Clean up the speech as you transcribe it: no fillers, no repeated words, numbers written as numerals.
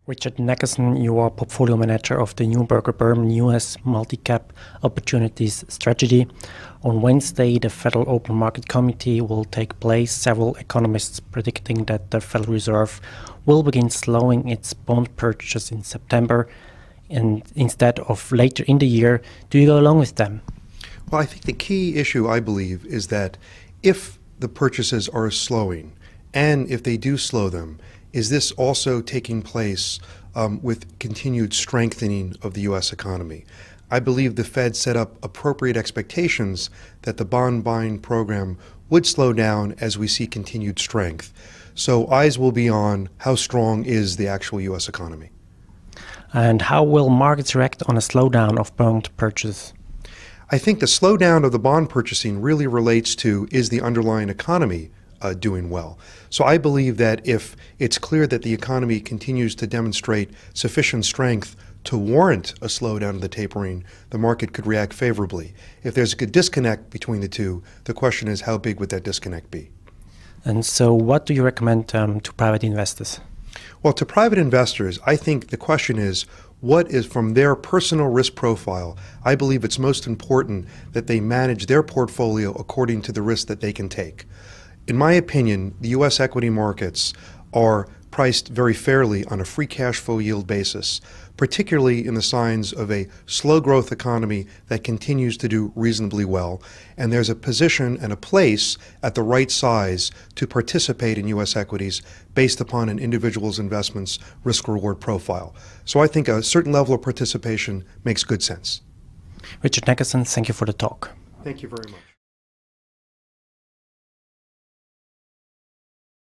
Richard Nackenson, you are portfolio manager of the Neuberger Berman US Multi-Cap Opportunities Strategy. On Wednesday, the Federal Open Market Committee will take place. Several economists predicting that the Federal Reserve will begin slowing its bond purchases in September and instead of later in the year. Do you go along with them? Well, I think the key issue, I believe, is that if the purchases are slowing, and if they do slow them, is this also taking place with continued strengthening of the U.S. economy? I believe the Fed set up appropriate expectations that the bond buying program would slow down as we see continued strength. So eyes will be on how strong is the actual U.S. economy. And how will markets react on a slowdown of bond purchases? I think the slowdown of the bond purchasing really relates to, is the underlying economy doing well? So I believe that if it's clear that the economy continues to demonstrate sufficient strength to warrant a slowdown of the tapering, the market could react favorably. If there's a good disconnect between the two, the question is, how big would that disconnect be? And so what do you recommend to private investors? Well, to private investors, I think the question is, what is from their personal risk profile? I believe it's most important that they manage their portfolio according to the risk that they can take. In my opinion, the U.S. equity markets are priced very fairly on a free cash flow yield basis, particularly in the signs of a slow growth economy that continues to do reasonably well. And there's a position and a place at the right size to participate in U.S. equities based upon an individual's investment's risk-reward profile. So I think a certain level of participation makes good sense. Richard Nackenson, thank you for the talk. Thank you very much.